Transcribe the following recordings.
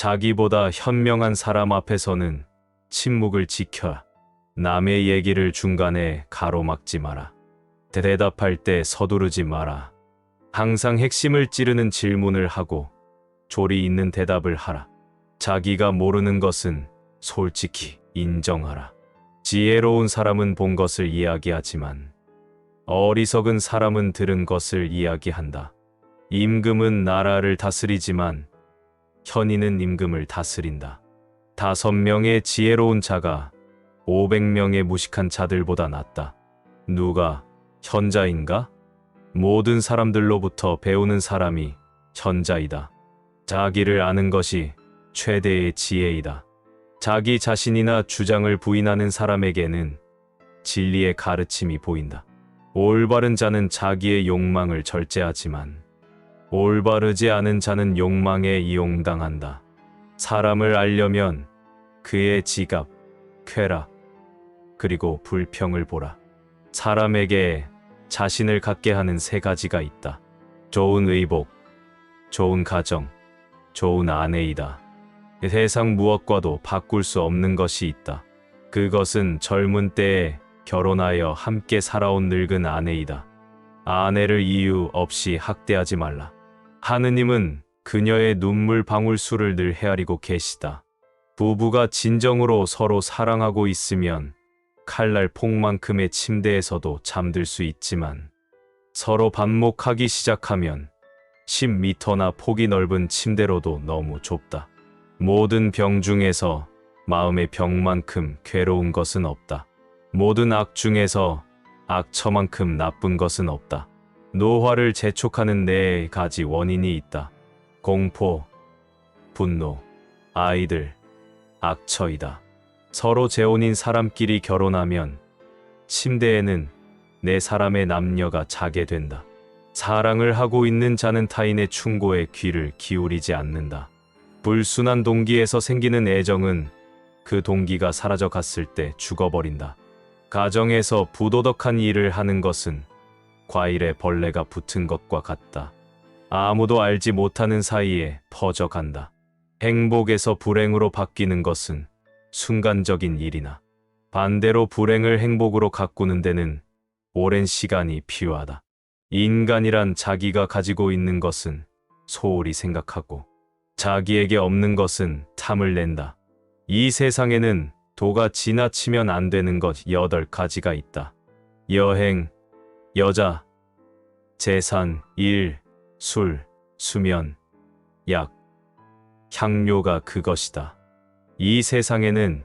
자기보다 현명한 사람 앞에서는 침묵을 지켜라. 남의 얘기를 중간에 가로막지 마라. 대답할 때 서두르지 마라. 항상 핵심을 찌르는 질문을 하고 조리 있는 대답을 하라. 자기가 모르는 것은 솔직히 인정하라. 지혜로운 사람은 본 것을 이야기하지만 어리석은 사람은 들은 것을 이야기한다. 임금은 나라를 다스리지만 현인은 임금을 다스린다. 5명의 지혜로운 자가 500명의 무식한 자들보다 낫다. 누가 현자인가? 모든 사람들로부터 배우는 사람이 현자이다. 자기를 아는 것이 최대의 지혜이다. 자기 자신이나 주장을 부인하는 사람에게는 진리의 가르침이 보인다. 올바른 자는 자기의 욕망을 절제하지만 올바르지 않은 자는 욕망에 이용당한다. 사람을 알려면 그의 지갑, 쾌락, 그리고 불평을 보라. 사람에게 자신을 갖게 하는 3가지가 있다. 좋은 의복, 좋은 가정, 좋은 아내이다. 세상 무엇과도 바꿀 수 없는 것이 있다. 그것은 젊은 때에 결혼하여 함께 살아온 늙은 아내이다. 아내를 이유 없이 학대하지 말라. 하느님은 그녀의 눈물 방울수를 늘 헤아리고 계시다. 부부가 진정으로 서로 사랑하고 있으면 칼날 폭만큼의 침대에서도 잠들 수 있지만 서로 반목하기 시작하면 10m나 폭이 넓은 침대로도 너무 좁다. 모든 병 중에서 마음의 병만큼 괴로운 것은 없다. 모든 악 중에서 악처만큼 나쁜 것은 없다. 노화를 재촉하는 4가지 원인이 있다. 공포, 분노, 아이들, 악처이다. 서로 재혼인 사람끼리 결혼하면 침대에는 4사람의 남녀가 자게 된다. 사랑을 하고 있는 자는 타인의 충고에 귀를 기울이지 않는다. 불순한 동기에서 생기는 애정은 그 동기가 사라져 갔을 때 죽어버린다. 가정에서 부도덕한 일을 하는 것은 과일에 벌레가 붙은 것과 같다. 아무도 알지 못하는 사이에 퍼져간다. 행복에서 불행으로 바뀌는 것은 순간적인 일이나 반대로 불행을 행복으로 가꾸는 데는 오랜 시간이 필요하다. 인간이란 자기가 가지고 있는 것은 소홀히 생각하고 자기에게 없는 것은 탐을 낸다. 이 세상에는 도가 지나치면 안 되는 것 8가지가 있다. 여행, 여자, 재산, 일, 술, 수면, 약, 향료가 그것이다. 이 세상에는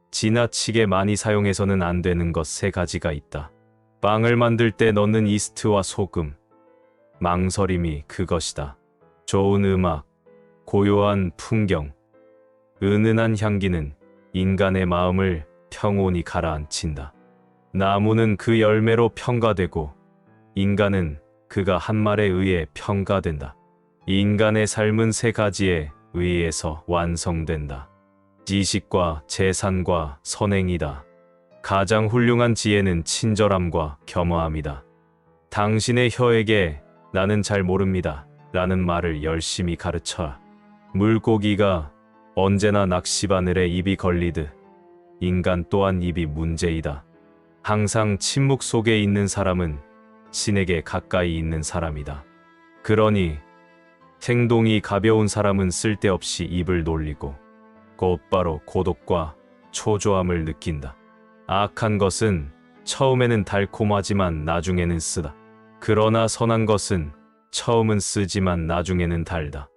지나치게 많이 사용해서는 안 되는 것 3가지가 있다. 빵을 만들 때 넣는 이스트와 소금, 망설임이 그것이다. 좋은 음악, 고요한 풍경, 은은한 향기는 인간의 마음을 평온히 가라앉힌다. 나무는 그 열매로 평가되고 인간은 그가 한 말에 의해 평가된다. 인간의 삶은 3가지에 의해서 완성된다. 지식과 재산과 선행이다. 가장 훌륭한 지혜는 친절함과 겸허함이다. 당신의 혀에게 나는 잘 모릅니다 라는 말을 열심히 가르쳐라. 물고기가 언제나 낚시바늘에 입이 걸리듯 인간 또한 입이 문제이다. 항상 침묵 속에 있는 사람은 신에게 가까이 있는 사람이다. 그러니 행동이 가벼운 사람은 쓸데없이 입을 놀리고 곧바로 고독과 초조함을 느낀다. 악한 것은 처음에는 달콤하지만 나중에는 쓰다. 그러나 선한 것은 처음은 쓰지만 나중에는 달다.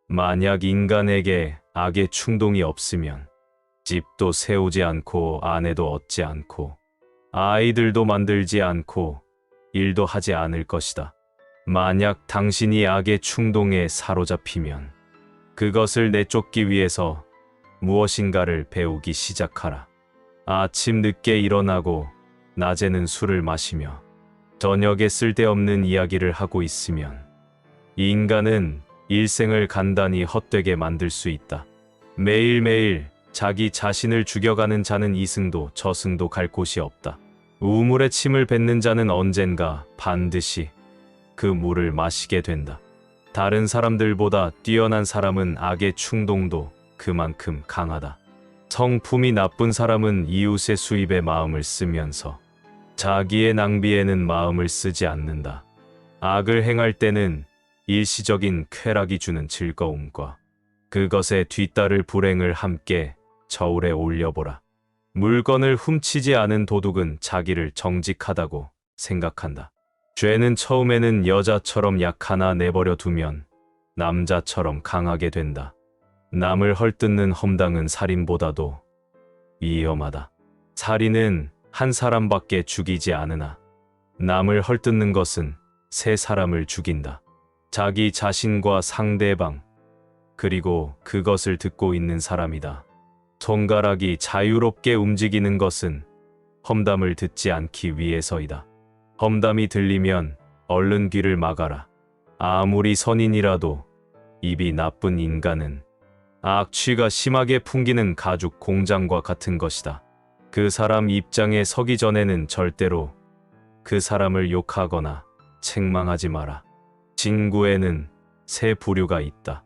만약 인간에게 악의 충동이 없으면 집도 세우지 않고 아내도 얻지 않고 아이들도 만들지 않고 일도 하지 않을 것이다. 만약 당신이 악의 충동에 사로잡히면 그것을 내쫓기 위해서 무엇인가를 배우기 시작하라. 아침 늦게 일어나고 낮에는 술을 마시며 저녁에 쓸데없는 이야기를 하고 있으면 인간은 일생을 간단히 헛되게 만들 수 있다. 매일매일 자기 자신을 죽여가는 자는 이승도 저승도 갈 곳이 없다. 우물에 침을 뱉는 자는 언젠가 반드시 그 물을 마시게 된다. 다른 사람들보다 뛰어난 사람은 악의 충동도 그만큼 강하다. 성품이 나쁜 사람은 이웃의 수입에 마음을 쓰면서 자기의 낭비에는 마음을 쓰지 않는다. 악을 행할 때는 일시적인 쾌락이 주는 즐거움과 그것에 뒤따를 불행을 함께 저울에 올려보라. 물건을 훔치지 않은 도둑은 자기를 정직하다고 생각한다. 죄는 처음에는 여자처럼 약하나 내버려 두면 남자처럼 강하게 된다. 남을 헐뜯는 험당은 살인보다도 위험하다. 살인은 한 사람밖에 죽이지 않으나 남을 헐뜯는 것은 세 사람을 죽인다. 자기 자신과 상대방, 그리고 그것을 듣고 있는 사람이다. 손가락이 자유롭게 움직이는 것은 험담을 듣지 않기 위해서이다. 험담이 들리면 얼른 귀를 막아라. 아무리 선인이라도 입이 나쁜 인간은 악취가 심하게 풍기는 가죽 공장과 같은 것이다. 그 사람 입장에 서기 전에는 절대로 그 사람을 욕하거나 책망하지 마라. 친구에는 세 부류가 있다.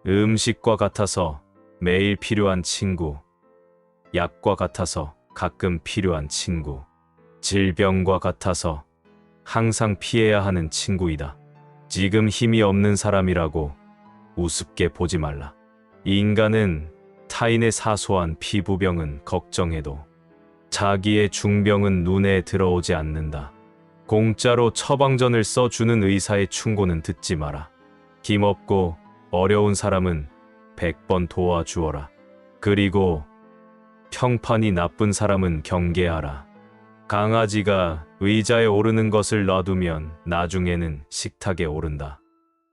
음식과 같아서 매일 필요한 친구, 약과 같아서 가끔 필요한 친구, 질병과 같아서 항상 피해야 하는 친구이다. 지금 힘이 없는 사람이라고 우습게 보지 말라. 인간은 타인의 사소한 피부병은 걱정해도 자기의 중병은 눈에 들어오지 않는다. 공짜로 처방전을 써주는 의사의 충고는 듣지 마라. 힘없고 어려운 사람은 100번 도와주어라. 그리고 평판이 나쁜 사람은 경계하라. 강아지가 의자에 오르는 것을 놔두면 나중에는 식탁에 오른다.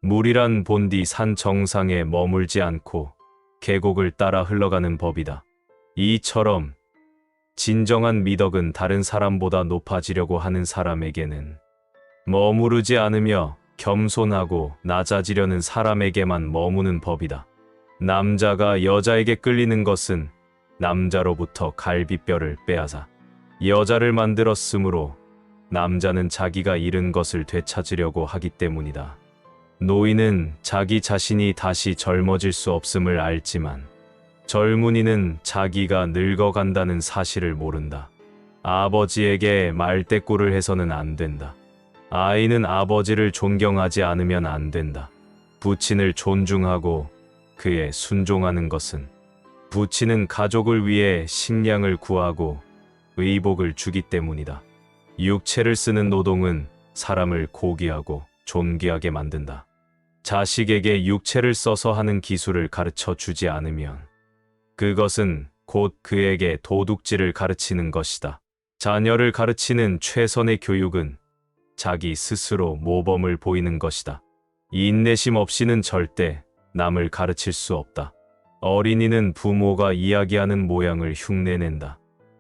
물이란 본디 산 정상에 머물지 않고 계곡을 따라 흘러가는 법이다. 이처럼 진정한 미덕은 다른 사람보다 높아지려고 하는 사람에게는 머무르지 않으며 겸손하고 낮아지려는 사람에게만 머무는 법이다. 남자가 여자에게 끌리는 것은 남자로부터 갈비뼈를 빼앗아 여자를 만들었으므로 남자는 자기가 잃은 것을 되찾으려고 하기 때문이다. 노인은 자기 자신이 다시 젊어질 수 없음을 알지만 젊은이는 자기가 늙어간다는 사실을 모른다. 아버지에게 말대꾸를 해서는 안 된다. 아이는 아버지를 존경하지 않으면 안 된다. 부친을 존중하고 그에 순종하는 것은 부친은 가족을 위해 식량을 구하고 의복을 주기 때문이다. 육체를 쓰는 노동은 사람을 고귀하고 존귀하게 만든다. 자식에게 육체를 써서 하는 기술을 가르쳐 주지 않으면 그것은 곧 그에게 도둑질을 가르치는 것이다. 자녀를 가르치는 최선의 교육은 자기 스스로 모범을 보이는 것이다. 인내심 없이는 절대 남을 가르칠 수 없다. 어린이는 부모가 이야기하는 모양을 흉내낸다.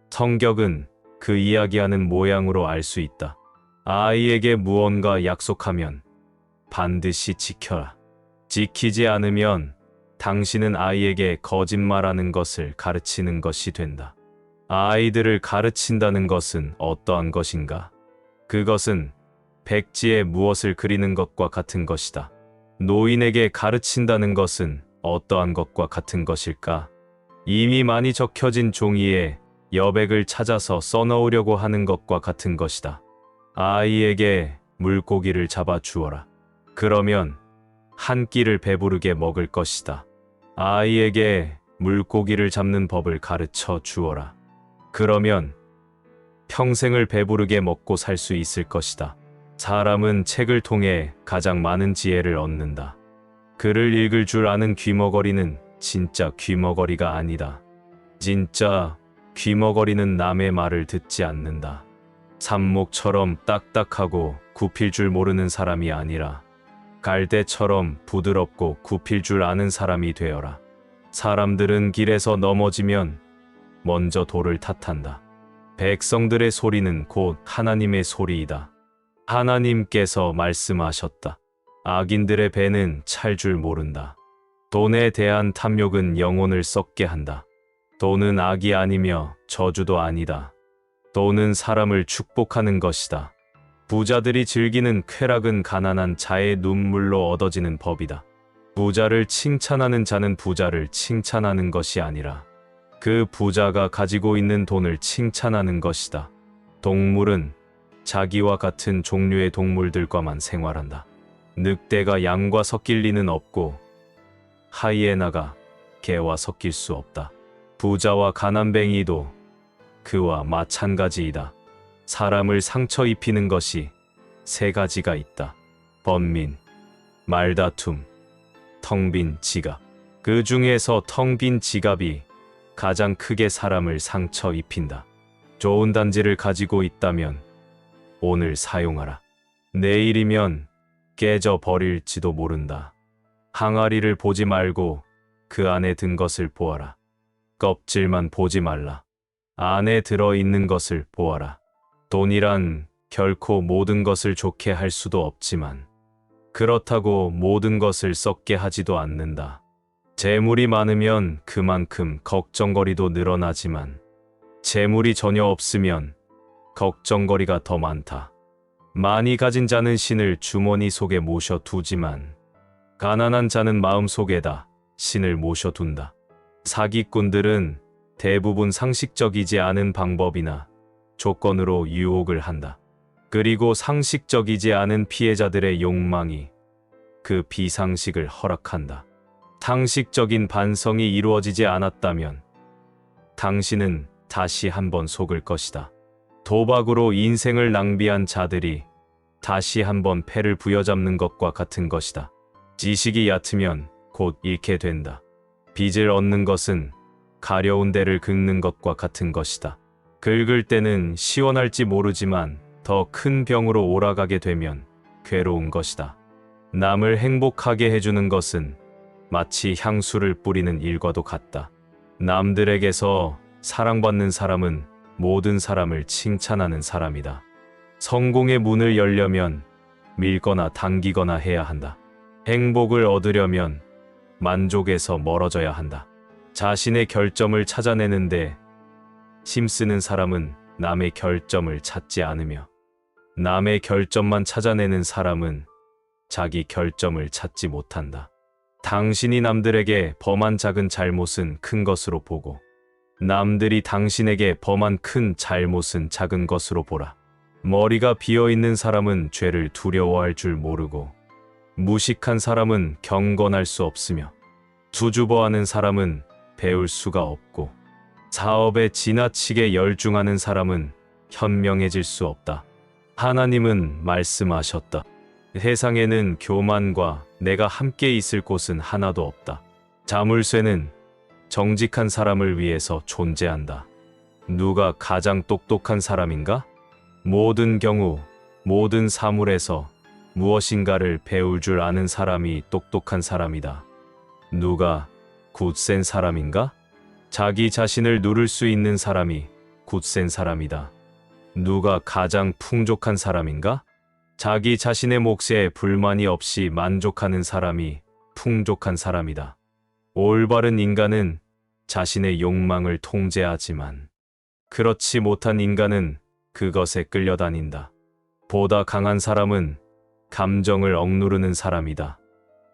성격은 그 이야기하는 모양으로 알 수 있다. 아이에게 무언가 약속하면 반드시 지켜라. 지키지 않으면 당신은 아이에게 거짓말하는 것을 가르치는 것이 된다. 아이들을 가르친다는 것은 어떠한 것인가? 그것은 백지에 무엇을 그리는 것과 같은 것이다. 노인에게 가르친다는 것은 어떠한 것과 같은 것일까? 이미 많이 적혀진 종이에 여백을 찾아서 써넣으려고 하는 것과 같은 것이다. 아이에게 물고기를 잡아 주어라. 그러면 한 끼를 배부르게 먹을 것이다. 아이에게 물고기를 잡는 법을 가르쳐 주어라. 그러면 평생을 배부르게 먹고 살 수 있을 것이다. 사람은 책을 통해 가장 많은 지혜를 얻는다. 글을 읽을 줄 아는 귀머거리는 진짜 귀머거리가 아니다. 진짜 귀머거리는 남의 말을 듣지 않는다. 삽목처럼 딱딱하고 굽힐 줄 모르는 사람이 아니라 갈대처럼 부드럽고 굽힐 줄 아는 사람이 되어라. 사람들은 길에서 넘어지면 먼저 돌을 탓한다. 백성들의 소리는 곧 하나님의 소리이다. 하나님께서 말씀하셨다. 악인들의 배는 찰 줄 모른다. 돈에 대한 탐욕은 영혼을 썩게 한다. 돈은 악이 아니며 저주도 아니다. 돈은 사람을 축복하는 것이다. 부자들이 즐기는 쾌락은 가난한 자의 눈물로 얻어지는 법이다. 부자를 칭찬하는 자는 부자를 칭찬하는 것이 아니라 그 부자가 가지고 있는 돈을 칭찬하는 것이다. 동물은 자기와 같은 종류의 동물들과만 생활한다. 늑대가 양과 섞일 리는 없고 하이에나가 개와 섞일 수 없다. 부자와 가난뱅이도 그와 마찬가지이다. 사람을 상처 입히는 것이 세 가지가 있다. 번민, 말다툼, 텅 빈 지갑. 그 중에서 텅 빈 지갑이 가장 크게 사람을 상처 입힌다. 좋은 단지를 가지고 있다면 오늘 사용하라. 내일이면 깨져 버릴지도 모른다. 항아리를 보지 말고 그 안에 든 것을 보아라. 껍질만 보지 말라. 안에 들어있는 것을 보아라. 돈이란 결코 모든 것을 좋게 할 수도 없지만 그렇다고 모든 것을 썩게 하지도 않는다. 재물이 많으면 그만큼 걱정거리도 늘어나지만 재물이 전혀 없으면 걱정거리가 더 많다. 많이 가진 자는 신을 주머니 속에 모셔두지만 가난한 자는 마음 속에다 신을 모셔둔다. 사기꾼들은 대부분 상식적이지 않은 방법이나 조건으로 유혹을 한다. 그리고 상식적이지 않은 피해자들의 욕망이 그 비상식을 허락한다. 상식적인 반성이 이루어지지 않았다면 당신은 다시 한번 속을 것이다. 도박으로 인생을 낭비한 자들이 다시 한번 패를 부여잡는 것과 같은 것이다. 지식이 얕으면 곧 잃게 된다. 빚을 얻는 것은 가려운 데를 긁는 것과 같은 것이다. 긁을 때는 시원할지 모르지만 더 큰 병으로 올라가게 되면 괴로운 것이다. 남을 행복하게 해주는 것은 마치 향수를 뿌리는 일과도 같다. 남들에게서 사랑받는 사람은 모든 사람을 칭찬하는 사람이다. 성공의 문을 열려면 밀거나 당기거나 해야 한다. 행복을 얻으려면 만족에서 멀어져야 한다. 자신의 결점을 찾아내는데 힘쓰는 사람은 남의 결점을 찾지 않으며 남의 결점만 찾아내는 사람은 자기 결점을 찾지 못한다. 당신이 남들에게 범한 작은 잘못은 큰 것으로 보고 남들이 당신에게 범한 큰 잘못은 작은 것으로 보라. 머리가 비어있는 사람은 죄를 두려워할 줄 모르고 무식한 사람은 경건할 수 없으며 수줍어하는 사람은 배울 수가 없고 사업에 지나치게 열중하는 사람은 현명해질 수 없다. 하나님은 말씀하셨다. 세상에는 교만과 내가 함께 있을 곳은 하나도 없다. 자물쇠는 정직한 사람을 위해서 존재한다. 누가 가장 똑똑한 사람인가? 모든 경우, 모든 사물에서 무엇인가를 배울 줄 아는 사람이 똑똑한 사람이다. 누가 굳센 사람인가? 자기 자신을 누를 수 있는 사람이 굳센 사람이다. 누가 가장 풍족한 사람인가? 자기 자신의 몫에 불만이 없이 만족하는 사람이 풍족한 사람이다. 올바른 인간은 자신의 욕망을 통제하지만 그렇지 못한 인간은 그것에 끌려다닌다. 보다 강한 사람은 감정을 억누르는 사람이다.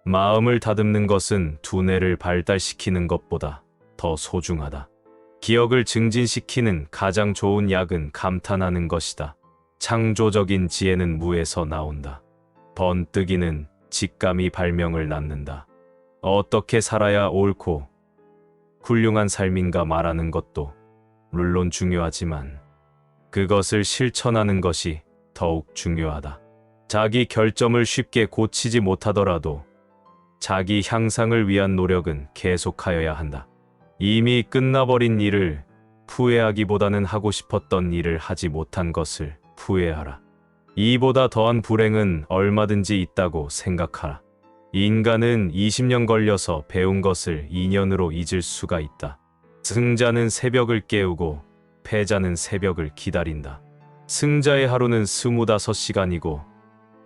마음을 다듬는 것은 두뇌를 발달시키는 것보다 더 소중하다. 기억을 증진시키는 가장 좋은 약은 감탄하는 것이다. 창조적인 지혜는 무에서 나온다. 번뜩이는 직감이 발명을 낳는다. 어떻게 살아야 옳고 훌륭한 삶인가 말하는 것도 물론 중요하지만 그것을 실천하는 것이 더욱 중요하다. 자기 결점을 쉽게 고치지 못하더라도 자기 향상을 위한 노력은 계속하여야 한다. 이미 끝나버린 일을 후회하기보다는 하고 싶었던 일을 하지 못한 것을 후회하라. 이보다 더한 불행은 얼마든지 있다고 생각하라. 인간은 20년 걸려서 배운 것을 2년으로 잊을 수가 있다. 승자는 새벽을 깨우고 패자는 새벽을 기다린다. 승자의 하루는 25시간이고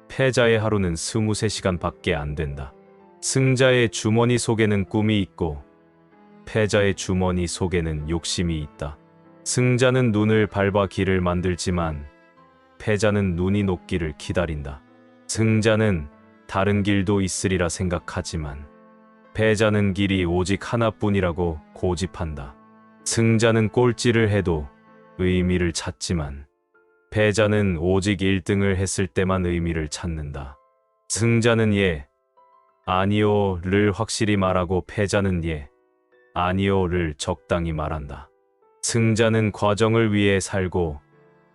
패자의 하루는 23시간밖에 안 된다. 승자의 주머니 속에는 꿈이 있고 패자의 주머니 속에는 욕심이 있다. 승자는 눈을 밟아 길을 만들지만 패자는 눈이 녹기를 기다린다. 승자는 다른 길도 있으리라 생각하지만 패자는 길이 오직 하나뿐이라고 고집한다. 승자는 꼴찌를 해도 의미를 찾지만 패자는 오직 1등을 했을 때만 의미를 찾는다. 승자는 예, 아니요를 확실히 말하고 패자는 예, 아니요를 적당히 말한다. 승자는 과정을 위해 살고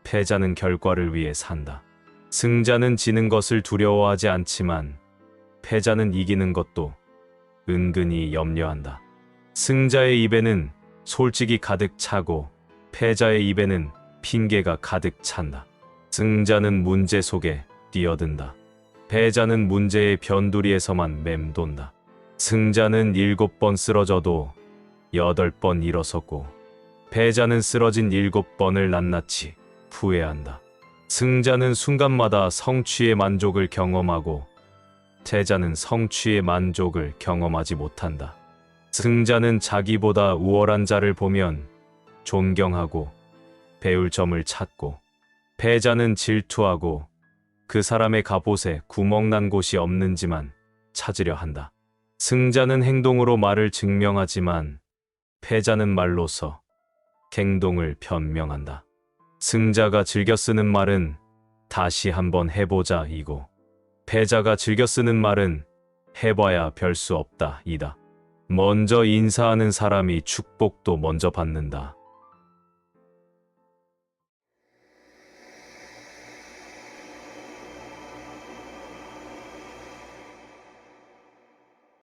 패자는 결과를 위해 산다. 승자는 지는 것을 두려워하지 않지만 패자는 이기는 것도 은근히 염려한다. 승자의 입에는 솔직이 가득 차고 패자의 입에는 핑계가 가득 찬다. 승자는 문제 속에 뛰어든다. 패자는 문제의 변두리에서만 맴돈다. 승자는 7번 쓰러져도 8번 일어서고 패자는 쓰러진 7번을 낱낱이 후회한다. 승자는 순간마다 성취의 만족을 경험하고 패자는 성취의 만족을 경험하지 못한다. 승자는 자기보다 우월한 자를 보면 존경하고 배울 점을 찾고 패자는 질투하고 그 사람의 갑옷에 구멍 난 곳이 없는지만 찾으려 한다. 승자는 행동으로 말을 증명하지만 패자는 말로서 행동을 변명한다. 승자가 즐겨 쓰는 말은 다시 한번 해보자 이고 패자가 즐겨 쓰는 말은 해봐야 별 수 없다 이다. 먼저 인사하는 사람이 축복도 먼저 받는다.